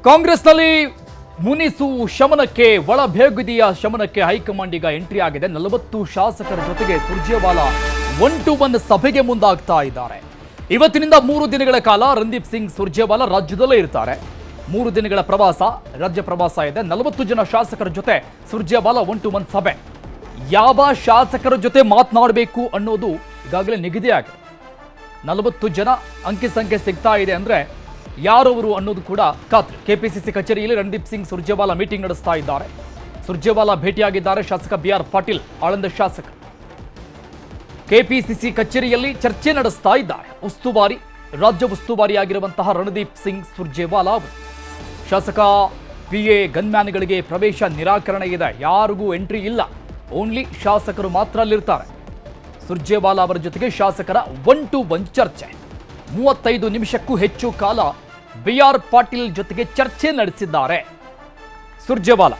ಕಾಂಗ್ರೆಸ್ನಲ್ಲಿ ಮುನಿಸು ಶಮನಕ್ಕೆ ಒಳಬೇಗುದಿಯ ಶಮನಕ್ಕೆ ಹೈಕಮಾಂಡ್ ಈಗ ಎಂಟ್ರಿ ಆಗಿದೆ. 40 ಶಾಸಕರ ಜೊತೆಗೆ ಸುರ್ಜೇವಾಲಾ 1-to-1 ಸಭೆಗೆ ಮುಂದಾಗ್ತಾ ಇದ್ದಾರೆ. ಇವತ್ತಿನಿಂದ 3 ದಿನಗಳ ಕಾಲ ರಣದೀಪ್ ಸಿಂಗ್ ಸುರ್ಜೇವಾಲಾ ರಾಜ್ಯದಲ್ಲೇ ಇರ್ತಾರೆ. 3 ದಿನಗಳ ಪ್ರವಾಸ, ರಾಜ್ಯ ಪ್ರವಾಸ ಇದೆ. 40 ಜನ ಶಾಸಕರ ಜೊತೆ ಸುರ್ಜೇವಾಲಾ 1-to-1 ಸಭೆ. ಯಾವ ಶಾಸಕರ ಜೊತೆ ಮಾತನಾಡಬೇಕು ಅನ್ನೋದು ಈಗಾಗಲೇ ನಿಗದಿಯಾಗಿದೆ. 40 ಜನ ಅಂಕಿ ಸಂಖ್ಯೆ ಸಿಗ್ತಾ ಇದೆ ಅಂದ್ರೆ ಯಾರವರು ಅನ್ನೋದು ಕೂಡ ಖಾತ್ರಿ. ಕೆಪಿಸಿಸಿ ಕಚೇರಿಯಲ್ಲಿ ರಣದೀಪ್ ಸಿಂಗ್ ಸುರ್ಜೇವಾಲಾ ಮೀಟಿಂಗ್ ನಡೆಸ್ತಾ ಇದ್ದಾರೆ. ಸುರ್ಜೇವಾಲಾ ಭೇಟಿಯಾಗಿದ್ದಾರೆ ಶಾಸಕ BR ಪಾಟೀಲ್, ಆಳಂದ ಶಾಸಕ. ಕೆಪಿಸಿಸಿ ಕಚೇರಿಯಲ್ಲಿ ಚರ್ಚೆ ನಡೆಸ್ತಾ ಇದ್ದಾರೆ. ರಾಜ್ಯ ಉಸ್ತುವಾರಿಯಾಗಿರುವಂತಹ ರಣದೀಪ್ ಸಿಂಗ್ ಸುರ್ಜೇವಾಲಾ ಅವರು. ಶಾಸಕ PA ಗನ್ಮ್ಯಾನ್ಗಳಿಗೆ ಪ್ರವೇಶ ನಿರಾಕರಣೆ ಇದೆ, ಯಾರಿಗೂ ಎಂಟ್ರಿ ಇಲ್ಲ, ಓನ್ಲಿ ಶಾಸಕರು ಮಾತ್ರ ಅಲ್ಲಿರ್ತಾರೆ. ಸುರ್ಜೇವಾಲಾ ಅವರ ಜೊತೆಗೆ ಶಾಸಕರ 1-to-1 ಚರ್ಚೆ. 35 ನಿಮಿಷಕ್ಕೂ ಹೆಚ್ಚು ಕಾಲ BR ಪಾಟೀಲ್ ಜೊತೆಗೆ ಚರ್ಚೆ ನಡೆಸಿದ್ದಾರೆ ಸುರ್ಜೇವಾಲಾ.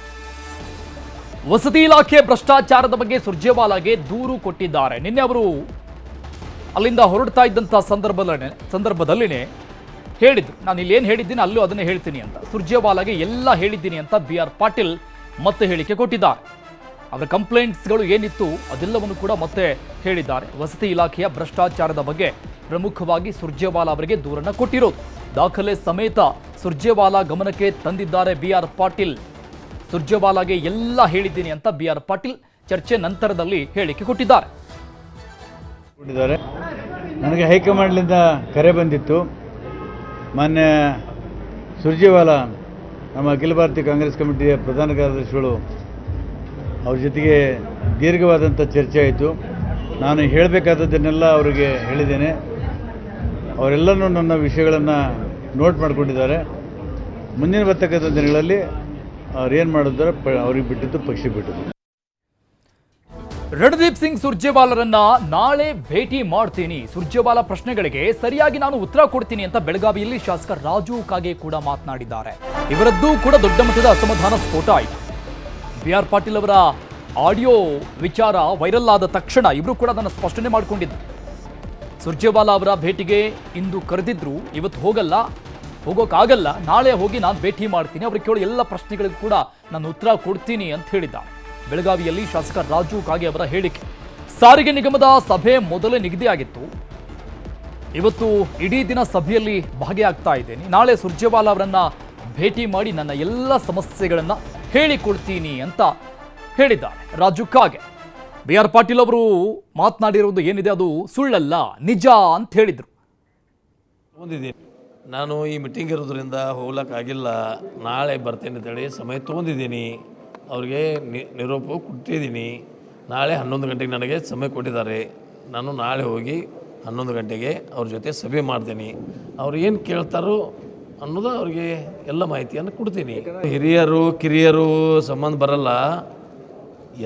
ವಸತಿ ಇಲಾಖೆ ಭ್ರಷ್ಟಾಚಾರದ ಬಗ್ಗೆ ಸುರ್ಜೇವಾಲಾಗೆ ದೂರು ಕೊಟ್ಟಿದ್ದಾರೆ. ನಿನ್ನೆ ಅವರು ಅಲ್ಲಿಂದ ಹೊರಡ್ತಾ ಇದ್ದಂಥ ಸಂದರ್ಭದಲ್ಲಿನೇ ಹೇಳಿದ್ರು, ನಾನು ಇಲ್ಲೇನು ಹೇಳಿದ್ದೀನಿ ಅಲ್ಲೂ ಅದನ್ನೇ ಹೇಳ್ತೀನಿ ಅಂತ. ಸುರ್ಜೇವಾಲಾಗೆ ಎಲ್ಲ ಹೇಳಿದ್ದೀನಿ ಅಂತ BR ಪಾಟೀಲ್ ಮತ್ತೆ ಹೇಳಿಕೆ ಕೊಟ್ಟಿದ್ದಾರೆ. ಅವರ ಕಂಪ್ಲೇಂಟ್ಸ್ಗಳು ಏನಿತ್ತು ಅದೆಲ್ಲವನ್ನು ಕೂಡ ಮತ್ತೆ ಹೇಳಿದ್ದಾರೆ. ವಸತಿ ಇಲಾಖೆಯ ಭ್ರಷ್ಟಾಚಾರದ ಬಗ್ಗೆ ಪ್ರಮುಖವಾಗಿ ಸುರ್ಜೇವಾಲಾ ಅವರಿಗೆ ದೂರನ್ನು ಕೊಟ್ಟಿರೋದು. ದಾಖಲೆ ಸಮೇತ ಸುರ್ಜೇವಾಲಾ ಗಮನಕ್ಕೆ ತಂದಿದ್ದಾರೆ BR ಪಾಟೀಲ್. ಸುರ್ಜೇವಾಲಾಗೆ ಎಲ್ಲ ಹೇಳಿದ್ದೀನಿ ಅಂತ BR ಪಾಟೀಲ್ ಚರ್ಚೆ ನಂತರದಲ್ಲಿ ಹೇಳಿಕೆ ಕೊಟ್ಟಿದ್ದಾರೆ. ನನಗೆ ಹೈಕಮಾಂಡ್ನಿಂದ ಕರೆ ಬಂದಿತ್ತು. ಮಾನ್ಯ ಸುರ್ಜೇವಾಲಾ ನಮ್ಮ ಅಖಿಲ ಭಾರತೀಯ ಕಾಂಗ್ರೆಸ್ ಕಮಿಟಿಯ ಪ್ರಧಾನ ಕಾರ್ಯದರ್ಶಿಗಳು, ಅವ್ರ ಜೊತೆಗೆ ದೀರ್ಘವಾದಂಥ ಚರ್ಚೆ ಆಯಿತು. ನಾನು ಹೇಳಬೇಕಾದದ್ದನ್ನೆಲ್ಲ ಅವರಿಗೆ ಹೇಳಿದ್ದೇನೆ. ಅವರೆಲ್ಲನೂ ನನ್ನ ವಿಷಯಗಳನ್ನು ನೋಟ್ ಮಾಡಿಕೊಂಡಿದ್ದಾರೆ. ಮುಂದಿನ ಬರ್ತಕ್ಕಂಥ ದಿನಗಳಲ್ಲಿ ಅವ್ರೇನು ಮಾಡಿದ್ದಾರೆ ಅವ್ರಿಗೆ ಬಿಟ್ಟಿದ್ದು ಪಕ್ಷಕ್ಕೆ ಬಿಟ್ಟಿದ್ದು. ರಣದೀಪ್ ಸಿಂಗ್ ಸುರ್ಜೇವಾಲಾರನ್ನ ನಾಳೆ ಭೇಟಿ ಮಾಡ್ತೀನಿ, ಸುರ್ಜೇವಾಲಾ ಪ್ರಶ್ನೆಗಳಿಗೆ ಸರಿಯಾಗಿ ನಾನು ಉತ್ತರ ಕೊಡ್ತೀನಿ ಅಂತ ಬೆಳಗಾವಿಯಲ್ಲಿ ಶಾಸಕ ರಾಜು ಕಾಗೆ ಕೂಡ ಮಾತನಾಡಿದ್ದಾರೆ. ಇವರದ್ದು ಕೂಡ ದೊಡ್ಡ ಮಟ್ಟದ ಅಸಮಾಧಾನ ಸ್ಫೋಟ ಆಯಿತು. BR ಪಾಟೀಲ್ ಅವರ ಆಡಿಯೋ ವಿಚಾರ ವೈರಲ್ ಆದ ತಕ್ಷಣ ಇವರು ಕೂಡ ಅದನ್ನು ಸ್ಪಷ್ಟನೆ ಮಾಡಿಕೊಂಡಿದ್ರು. ಸುರ್ಜೇವಾಲಾ ಅವರ ಭೇಟಿಗೆ ಇಂದು ಕರೆದಿದ್ರು, ಇವತ್ತು ಹೋಗೋಕ್ಕಾಗಲ್ಲ, ನಾಳೆ ಹೋಗಿ ನಾನು ಭೇಟಿ ಮಾಡ್ತೀನಿ, ಅವ್ರಿಗೆ ಕೇಳೋ ಎಲ್ಲ ಪ್ರಶ್ನೆಗಳಿಗೂ ಕೂಡ ನಾನು ಉತ್ತರ ಕೊಡ್ತೀನಿ ಅಂತ ಹೇಳಿದ್ದಾರೆ. ಬೆಳಗಾವಿಯಲ್ಲಿ ಶಾಸಕ ರಾಜು ಕಾಗೆ ಅವರ ಹೇಳಿಕೆ. ಸಾರಿಗೆ ನಿಗಮದ ಸಭೆ ಮೊದಲೇ ನಿಗದಿಯಾಗಿತ್ತು. ಇವತ್ತು ಇಡೀ ದಿನ ಸಭೆಯಲ್ಲಿ ಭಾಗಿಯಾಗ್ತಾ ಇದ್ದೇನೆ. ನಾಳೆ ಸುರ್ಜೇವಾಲಾ ಅವರನ್ನ ಭೇಟಿ ಮಾಡಿ ನನ್ನ ಎಲ್ಲ ಸಮಸ್ಯೆಗಳನ್ನು ಹೇಳಿಕೊಡ್ತೀನಿ ಅಂತ ಹೇಳಿದ್ದಾರೆ ರಾಜು ಕಾಗೆ. BR ಪಾಟೀಲ್ ಅವರು ಮಾತನಾಡಿರುವುದು ಏನಿದೆ ಅದು ಸುಳ್ಳಲ್ಲ, ನಿಜ ಅಂತ ಹೇಳಿದರು. ನಾನು ಈ ಮೀಟಿಂಗ್ ಇರೋದ್ರಿಂದ ಹೋಗ್ಲಿಕ್ಕಾಗಿಲ್ಲ, ನಾಳೆ ಬರ್ತೇನೆ ಅಂತೇಳಿ ಸಮಯ ತೊಗೊಂಡಿದ್ದೀನಿ. ಅವ್ರಿಗೆ ನಿರೂಪ ಕೊಟ್ಟಿದ್ದೀನಿ. ನಾಳೆ 11 ಗಂಟೆಗೆ ನನಗೆ ಸಮಯ ಕೊಟ್ಟಿದ್ದಾರೆ. ನಾನು ನಾಳೆ ಹೋಗಿ 11 ಗಂಟೆಗೆ ಅವ್ರ ಜೊತೆ ಸಭೆ ಮಾಡ್ತೀನಿ. ಅವ್ರು ಏನು ಕೇಳ್ತಾರೋ ಅನ್ನೋದು ಅವ್ರಿಗೆ ಎಲ್ಲ ಮಾಹಿತಿಯನ್ನು ಕೊಡ್ತೀನಿ. ಹಿರಿಯರು ಕಿರಿಯರು ಸಂಬಂಧ ಬರಲ್ಲ,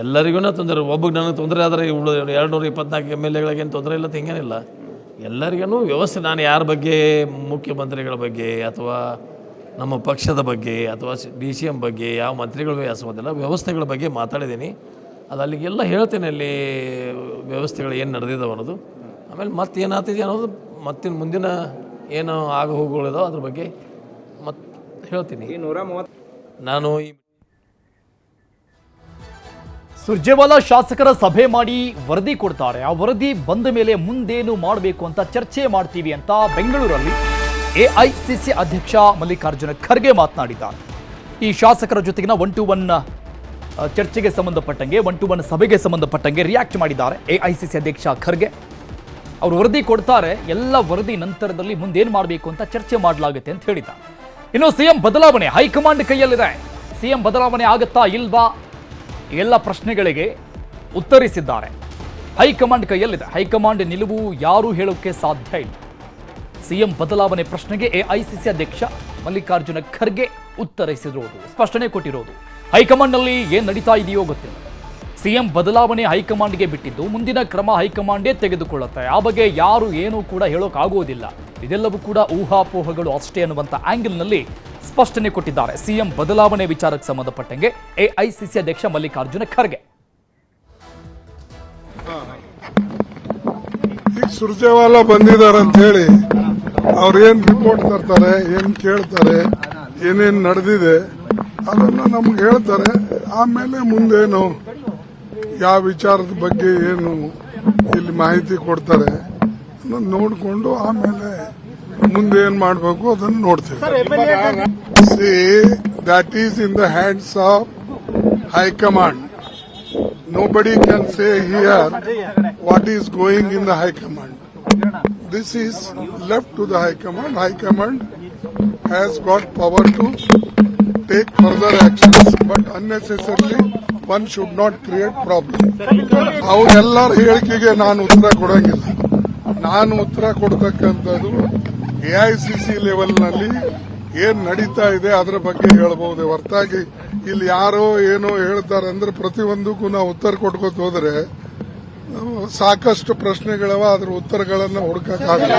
ಎಲ್ಲರಿಗೂ ತೊಂದರೆ. ಒಬ್ಬಗೆ ನನಗೆ ತೊಂದರೆ ಆದರೆ 224 MLAಗಳಿಗೇನು ತೊಂದರೆ ಇಲ್ಲ, ಹಿಂಗೇನಿಲ್ಲ. ಎಲ್ಲರಿಗೂ ವ್ಯವಸ್ಥೆ, ನಾನು ಯಾರ ಬಗ್ಗೆ, ಮುಖ್ಯಮಂತ್ರಿಗಳ ಬಗ್ಗೆ ಅಥವಾ ನಮ್ಮ ಪಕ್ಷದ ಬಗ್ಗೆ ಅಥವಾ DCM ಬಗ್ಗೆ, ಯಾವ ಮಂತ್ರಿಗಳು ಸಂಬಂಧಿಲ್ಲ, ವ್ಯವಸ್ಥೆಗಳ ಬಗ್ಗೆ ಮಾತಾಡಿದ್ದೀನಿ. ಅದು ಅಲ್ಲಿಗೆಲ್ಲ ಹೇಳ್ತೇನೆ, ಅಲ್ಲಿ ವ್ಯವಸ್ಥೆಗಳು ಏನು ನಡೆದಿದ್ದಾವೆ ಅನ್ನೋದು. ಆಮೇಲೆ ಮತ್ತೇನಾಗ್ತಿದೆ ಅನ್ನೋದು ಮತ್ತಿನ ಮುಂದಿನ ಏನು ಆಗ ಹೋಗುಗಳಿದಾವೆ ಅದ್ರ ಬಗ್ಗೆ ಮತ್ತೆ ಹೇಳ್ತೀನಿ. ನಾನು ಸುರ್ಜೇವಾಲಾ ಶಾಸಕರ ಸಭೆ ಮಾಡಿ ವರದಿ ಕೊಡ್ತಾರೆ. ಆ ವರದಿ ಬಂದ ಮೇಲೆ ಮುಂದೇನು ಮಾಡಬೇಕು ಅಂತ ಚರ್ಚೆ ಮಾಡ್ತೀವಿ ಅಂತ ಬೆಂಗಳೂರಲ್ಲಿ AICC ಅಧ್ಯಕ್ಷ ಮಲ್ಲಿಕಾರ್ಜುನ ಖರ್ಗೆ ಮಾತನಾಡಿದ್ದಾರೆ. ಈ ಶಾಸಕರ ಜೊತೆಗಿನ 1-to-1 ಚರ್ಚೆಗೆ ಸಂಬಂಧಪಟ್ಟಂಗೆ, 1-to-1 ಸಭೆಗೆ ಸಂಬಂಧಪಟ್ಟಂಗೆ ರಿಯಾಕ್ಟ್ ಮಾಡಿದ್ದಾರೆ AICC ಅಧ್ಯಕ್ಷ ಖರ್ಗೆ. ಅವರು ವರದಿ ಕೊಡ್ತಾರೆ, ಎಲ್ಲ ವರದಿ ನಂತರದಲ್ಲಿ ಮುಂದೇನು ಮಾಡಬೇಕು ಅಂತ ಚರ್ಚೆ ಮಾಡಲಾಗುತ್ತೆ ಅಂತ ಹೇಳಿದ್ದಾರೆ. ಇನ್ನು CM ಬದಲಾವಣೆ ಹೈಕಮಾಂಡ್ ಕೈಯಲ್ಲಿದೆ. CM ಬದಲಾವಣೆ ಆಗುತ್ತಾ ಇಲ್ವಾ, ಎಲ್ಲ ಪ್ರಶ್ನೆಗಳಿಗೆ ಉತ್ತರಿಸಿದ್ದಾರೆ. ಹೈಕಮಾಂಡ್ ಕೈಯಲ್ಲಿದೆ. ಹೈಕಮಾಂಡ್ ನಿಲುವು ಯಾರೂ ಹೇಳೋಕೆ ಸಾಧ್ಯ ಇಲ್ಲ. CM ಬದಲಾವಣೆ ಪ್ರಶ್ನೆಗೆ AICC ಅಧ್ಯಕ್ಷ ಮಲ್ಲಿಕಾರ್ಜುನ ಖರ್ಗೆ ಉತ್ತರಿಸಿರೋದು, ಸ್ಪಷ್ಟನೆ ಕೊಟ್ಟಿರೋದು. ಹೈಕಮಾಂಡ್ನಲ್ಲಿ ಏನು ನಡೀತಾ ಇದೆಯೋ ಗೊತ್ತಿಲ್ಲ. CM ಬದಲಾವಣೆ ಹೈಕಮಾಂಡ್ಗೆ ಬಿಟ್ಟಿದ್ದು, ಮುಂದಿನ ಕ್ರಮ ಹೈಕಮಾಂಡೇ ತೆಗೆದುಕೊಳ್ಳುತ್ತೆ. ಆ ಬಗ್ಗೆ ಯಾರು ಏನೂ ಕೂಡ ಹೇಳೋಕ್ಕಾಗೋದಿಲ್ಲ. ಇದೆಲ್ಲವೂ ಕೂಡ ಊಹಾಪೋಹಗಳು ಅಷ್ಟೇ ಅನ್ನುವಂಥ ಆಂಗಲ್ನಲ್ಲಿ ಸ್ಪಷ್ಟನೆ ಕೊಟ್ಟಿದ್ದಾರೆ CM ಬದಲಾವಣೆ ವಿಚಾರಕ್ಕೆ ಸಂಬಂಧಪಟ್ಟಂಗೆ AICC ಅಧ್ಯಕ್ಷ ಮಲ್ಲಿಕಾರ್ಜುನ ಖರ್ಗೆ. ಸುರ್ಜೇವಾಲಾ ಬಂದಿದ್ದಾರೆ ಅಂತ ಹೇಳಿ ಅವ್ರು ಏನ್ ರಿಪೋರ್ಟ್ ತರ್ತಾರೆ, ಏನ್ ಕೇಳ್ತಾರೆ, ಏನೇನು ನಡೆದಿದೆ ಅದನ್ನ ನಮ್ಗೆ ಹೇಳ್ತಾರೆ. ಆಮೇಲೆ ಮುಂದೇನು ಯಾವ ವಿಚಾರದ ಬಗ್ಗೆ ಏನು ಇಲ್ಲಿ ಮಾಹಿತಿ ಕೊಡ್ತಾರೆ ಅದನ್ನ ನೋಡಿಕೊಂಡು ಆಮೇಲೆ ಮುಂದೆ ಏನ್ ಮಾಡಬೇಕು ಅದನ್ನು ನೋಡ್ತೇವೆ. See that is in the hands of high command. Nobody can say here what is going in the High Command. This is left to the High Command. High Command has got power to take further actions, but unnecessarily one should not create problem. ಅವರೆಲ್ಲರ ಹೇಳಿಕೆಗೆ ನಾನು ಉತ್ತರ ಕೊಡಂಗಿಲ್ಲ. ನಾನು ಉತ್ತರ ಕೊಡ್ತಕ್ಕಂಥದ್ದು AICC ಲೆವೆಲ್ನಲ್ಲಿ ಏನ್ ನಡೀತಾ ಇದೆ ಅದರ ಬಗ್ಗೆ ಹೇಳಬಹುದು ಹೊರತಾಗಿ ಇಲ್ಲಿ ಯಾರೋ ಏನೋ ಹೇಳ್ತಾರೆ ಅಂದ್ರೆ ಪ್ರತಿಯೊಂದಕ್ಕೂ ನಾವು ಉತ್ತರ ಕೊಟ್ಕೋತ ಹೋದ್ರೆ ಸಾಕಷ್ಟು ಪ್ರಶ್ನೆಗಳವ ಅದ್ರ ಉತ್ತರಗಳನ್ನ ಹುಡುಕಕ್ಕಾಗಲ್ಲ.